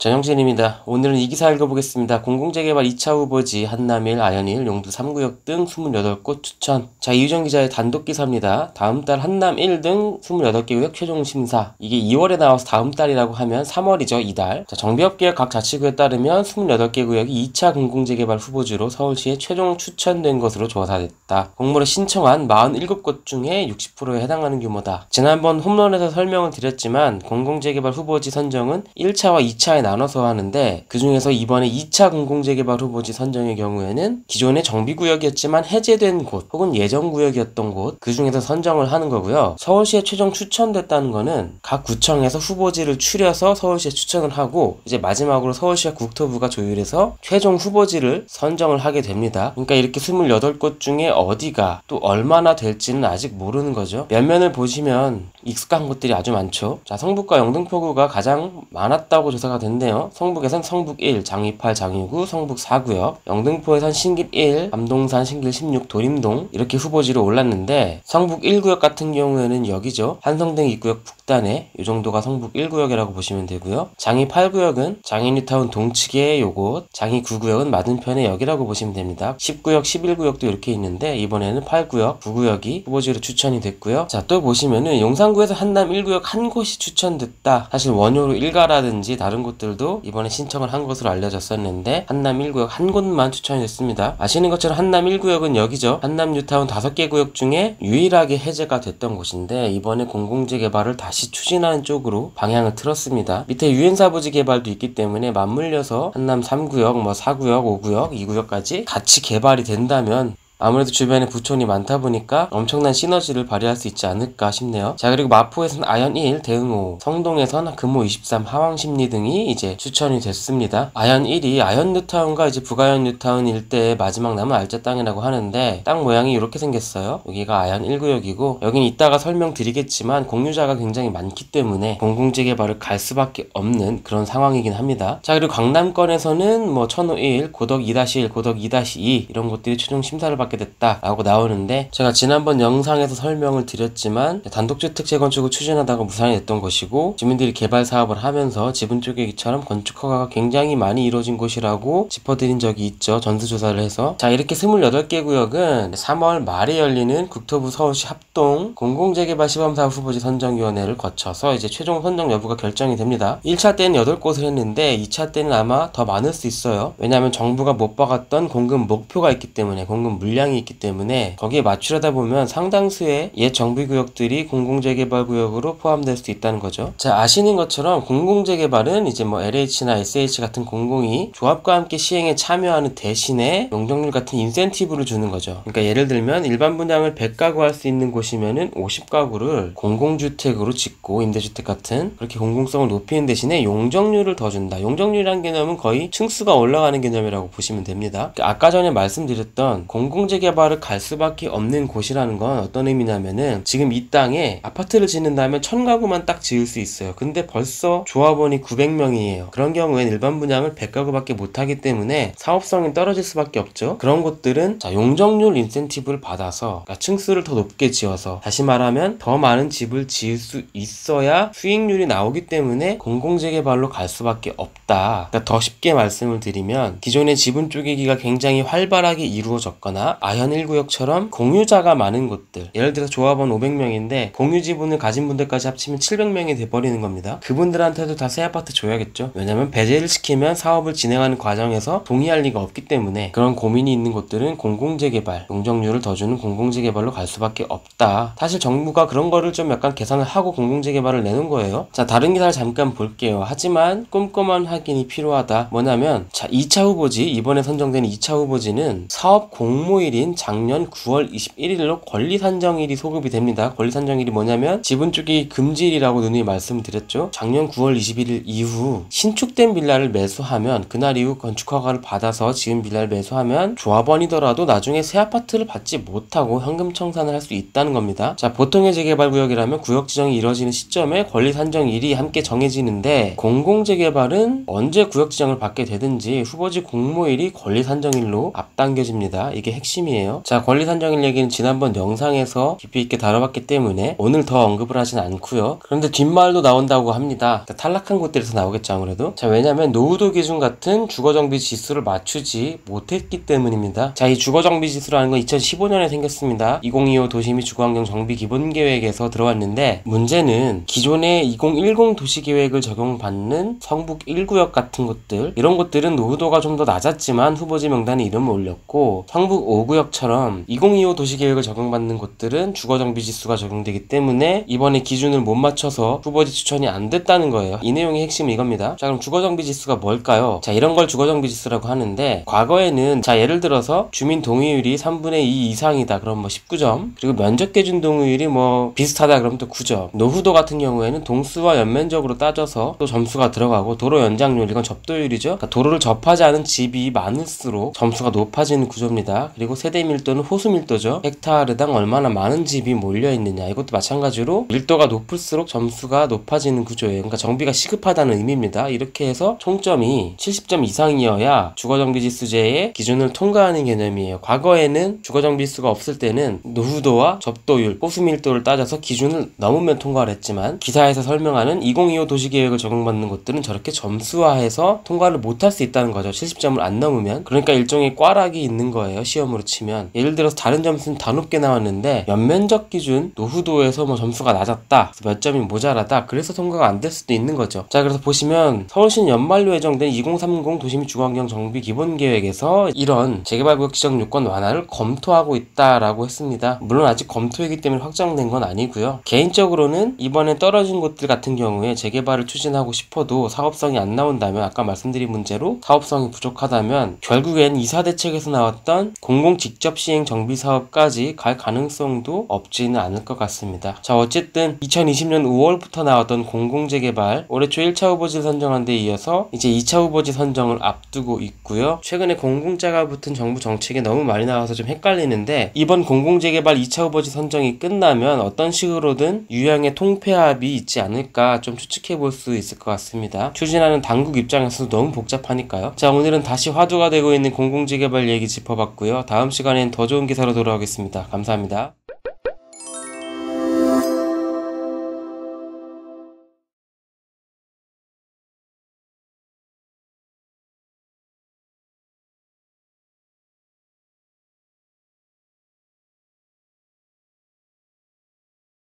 전영진입니다. 오늘은 이 기사 읽어보겠습니다. 공공재개발 2차 후보지 한남일, 아현일, 용두 3구역 등 28곳 추천. 자, 이유정 기자의 단독 기사입니다. 다음 달 한남 1 등 28개 구역 최종 심사. 이게 2월에 나와서 다음 달이라고 하면 3월이죠, 이달. 자, 정비업계약 각 자치구에 따르면 28개 구역이 2차 공공재개발 후보지로 서울시에 최종 추천된 것으로 조사됐다. 공모를 신청한 47곳 중에 60%에 해당하는 규모다. 지난번 홈런에서 설명을 드렸지만 공공재개발 후보지 선정은 1차와 2차에 나눠서 하는데, 그 중에서 이번에 2차 공공재개발 후보지 선정의 경우에는 기존의 정비구역이었지만 해제된 곳 혹은 예정구역이었던 곳, 그 중에서 선정을 하는 거고요. 서울시에 최종 추천됐다는 거는 각 구청에서 후보지를 추려서 서울시에 추천을 하고, 이제 마지막으로 서울시와 국토부가 조율해서 최종 후보지를 선정을 하게 됩니다. 그러니까 이렇게 28곳 중에 어디가 또 얼마나 될지는 아직 모르는 거죠. 면면을 보시면 익숙한 곳들이 아주 많죠. 자, 성북과 영등포구가 가장 많았다고 조사가 됐는데요. 성북에선 성북 1, 장위 8, 장위 9, 성북 4구역, 영등포에선 신길 1, 밤동산, 신길 16, 도림동 이렇게 후보지로 올랐는데, 성북 1구역 같은 경우에는 여기죠. 한성등 입구역 북단에 이 정도가 성북 1구역이라고 보시면 되고요. 장위 8구역은 장인뉴타운 동측에 요곳, 장위 9구역은 맞은편에 여기라고 보시면 됩니다. 10구역, 11구역도 이렇게 있는데 이번에는 8구역, 9구역이 후보지로 추천이 됐고요. 자, 또 보시면은 용산구에서 한남 1구역 한 곳이 추천됐다. 사실 원효로 일가라든지 다른 곳들도 이번에 신청을 한 것으로 알려졌었는데 한남 1구역 한 곳만 추천이 됐습니다. 아시는 것처럼 한남 1구역은 여기죠. 한남 뉴타운 5개 구역 중에 유일하게 해제가 됐던 곳인데 이번에 공공재개발을 다시 추진하는 쪽으로 방향을 틀었습니다. 밑에 유엔사부지 개발도 있기 때문에 맞물려서 한남 3구역, 4구역, 5구역, 2구역까지 같이 개발이 된다면 아무래도 주변에 부촌이 많다 보니까 엄청난 시너지를 발휘할 수 있지 않을까 싶네요. 자, 그리고 마포에서는 아현 1, 대흥 5, 성동에서는 금호 23, 하왕십리 등이 이제 추천이 됐습니다. 아현 1이 아현 뉴타운과 이제 북아현 뉴타운 일대의 마지막 남은 알짜 땅이라고 하는데, 땅 모양이 이렇게 생겼어요. 여기가 아현 1구역이고 여긴 이따가 설명드리겠지만 공유자가 굉장히 많기 때문에 공공재개발을 갈 수밖에 없는 그런 상황이긴 합니다. 자, 그리고 강남권에서는 천호 1, 고덕 2-1, 고덕 2-2 이런 곳들이 최종 심사를 받게 됐다라고 나오는데, 제가 지난번 영상에서 설명을 드렸지만 단독주택 재건축을 추진하다가 무산이 됐던 것이고, 주민들이 개발 사업을 하면서 지분 쪼개기처럼 건축 허가가 굉장히 많이 이루어진 곳이라고 짚어드린 적이 있죠. 전수조사를 해서. 자, 이렇게 28개 구역은 3월 말에 열리는 국토부 서울시 합동 공공재개발 시범사업 후보지 선정위원회를 거쳐서 이제 최종 선정 여부가 결정이 됩니다. 1차 때는 8곳을 했는데 2차 때는 아마 더 많을 수 있어요. 왜냐하면 정부가 못 박았던 공급 목표가 있기 때문에, 공급 물량이 있기 때문에 거기에 맞추려다 보면 상당수의 옛 정비구역들이 공공재개발구역으로 포함될 수 있다는 거죠. 자, 아시는 것처럼 공공재개발은 이제 LH나 SH 같은 공공이 조합과 함께 시행에 참여하는 대신에 용적률 같은 인센티브를 주는 거죠. 그러니까 예를 들면 일반 분양을 100가구 할 수 있는 곳이면은 50가구를 공공주택으로 짓고, 임대주택 같은 그렇게 공공성을 높이는 대신에 용적률을 더 준다. 용적률이라는 개념은 거의 층수가 올라가는 개념이라고 보시면 됩니다. 아까 전에 말씀드렸던 공공재개발을 갈 수밖에 없는 곳이라는 건 어떤 의미냐면은, 지금 이 땅에 아파트를 짓는다면 1000가구만 딱 지을 수 있어요. 근데 벌써 조합원이 900명이에요. 그런 경우엔 일반 분양을 100가구밖에 못하기 때문에 사업성이 떨어질 수밖에 없죠. 그런 곳들은 용적률 인센티브를 받아서, 그러니까 층수를 더 높게 지어서, 다시 말하면 더 많은 집을 지을 수 있어야 수익률이 나오기 때문에 공공재개발로 갈 수밖에 없다. 그러니까 더 쉽게 말씀을 드리면, 기존의 지분 쪼개기가 굉장히 활발하게 이루어졌거나 아현 1구역처럼 공유자가 많은 곳들, 예를 들어 조합원 500명인데 공유 지분을 가진 분들까지 합치면 700명이 돼버리는 겁니다. 그분들한테도 다 새 아파트 줘야겠죠. 왜냐면 배제를 시키면 사업을 진행하는 과정에서 동의할 리가 없기 때문에, 그런 고민이 있는 곳들은 공공재개발, 용적률을 더 주는 공공재개발로 갈 수밖에 없다. 사실 정부가 그런 거를 좀 약간 계산을 하고 공공재개발을 내는 거예요. 자, 다른 기사를 잠깐 볼게요. 하지만 꼼꼼한 확인이 필요하다. 뭐냐면, 자, 2차 후보지, 이번에 선정된 2차 후보지는 사업 공모일인 작년 9월 21일로 권리산정일이 소급이 됩니다. 권리산정일이 뭐냐면 지분 쪼개기 금지일이라고 누누이 말씀드렸죠. 작년 9월 21일 이후 신축된 빌라를 매수하면, 그날 이후 건축허가를 받아서 지은 빌라를 매수하면 조합원이더라도 나중에 새 아파트를 받지 못하고 현금 청산을 할 수 있다는 겁니다. 자, 보통의 재개발구역이라면 구역 지정이 이루어지는 시점에 권리산정일이 함께 정해지는데, 공공재개발은 언제 구역 지정을 받게 되든지 후보지 공모일이 권리산정일로 앞당겨집니다. 이게 핵심 핵심이에요. 자, 권리 산정일 얘기는 지난번 영상에서 깊이 있게 다뤄봤기 때문에 오늘 더 언급을 하진 않고요. 그런데 뒷말도 나온다고 합니다. 그러니까 탈락한 곳들에서 나오겠죠, 아무래도. 자, 왜냐면 노후도 기준 같은 주거정비 지수를 맞추지 못했기 때문입니다. 자, 이 주거정비 지수라는 건 2015년에 생겼습니다. 2025 도시및 주거환경 정비 기본계획에서 들어왔는데, 문제는 기존의 2010 도시계획을 적용받는 성북 1구역 같은 곳들, 이런 곳들은 노후도가 좀 더 낮았지만 후보지 명단에 이름을 올렸고, 성북 5구역처럼 2025 도시계획을 적용받는 곳들은 주거정비 지수가 적용되기 때문에 이번에 기준을 못 맞춰서 후보지 추천이 안 됐다는 거예요. 이 내용의 핵심은 이겁니다. 자, 그럼 주거정비 지수가 뭘까요? 자, 이런 걸 주거정비 지수라고 하는데, 과거에는 자, 예를 들어서 주민 동의율이 3분의 2 이상이다 그럼 뭐 19점, 그리고 면적 기준 동의율이 뭐 비슷하다 그럼 또 9점, 노후도 같은 경우에는 동수와 연면적으로 따져서 또 점수가 들어가고, 도로 연장률, 이건 접도율이죠. 그러니까 도로를 접하지 않은 집이 많을수록 점수가 높아지는 구조입니다. 그리고 세대 밀도는 호수 밀도죠. 헥타르당 얼마나 많은 집이 몰려있느냐, 이것도 마찬가지로 밀도가 높을수록 점수가 높아지는 구조예요. 그러니까 정비가 시급하다는 의미입니다. 이렇게 해서 총점이 70점 이상이어야 주거정비지수제의 기준을 통과하는 개념이에요. 과거에는 주거정비지수가 없을 때는 노후도와 접도율, 호수밀도를 따져서 기준을 넘으면 통과를 했지만, 기사에서 설명하는 2025 도시계획을 적용받는 곳들은 저렇게 점수화해서 통과를 못할 수 있다는 거죠. 70점을 안 넘으면. 그러니까 일종의 꽈락이 있는 거예요, 시험으로 치면. 예를 들어서 다른 점수는 다 높게 나왔는데 연면적 기준 노후도에서 뭐 점수가 낮았다, 몇 점이 모자라다, 그래서 통과가 안 될 수도 있는 거죠. 자, 그래서 보시면 서울시는 연말로 예정된 2030 도시및 주거환경 정비 기본계획에서 이런 재개발구역 지정 요건 완화를 검토하고 있다라고 했습니다. 물론 아직 검토이기 때문에 확정된 건 아니고요. 개인적으로는 이번에 떨어진 곳들 같은 경우에 재개발을 추진하고 싶어도 사업성이 안 나온다면, 아까 말씀드린 문제로 사업성이 부족하다면 결국엔 이사대책에서 나왔던 공공 직접 시행 정비 사업까지 갈 가능성도 없지는 않을 것 같습니다. 자, 어쨌든 2020년 5월부터 나왔던 공공재개발 올해 초 1차 후보지를 선정한 데 이어서 이제 2차 후보지 선정을 앞두고 있고요. 최근에 공공자가 붙은 정부 정책이 너무 많이 나와서 좀 헷갈리는데, 이번 공공재개발 2차 후보지 선정이 끝나면 어떤 식으로든 유형의 통폐합이 있지 않을까 좀 추측해 볼 수 있을 것 같습니다. 추진하는 당국 입장에서도 너무 복잡하니까요. 자, 오늘은 다시 화두가 되고 있는 공공재개발 얘기 짚어봤고요. 다음 시간엔 더 좋은 기사로 돌아오겠습니다. 감사합니다.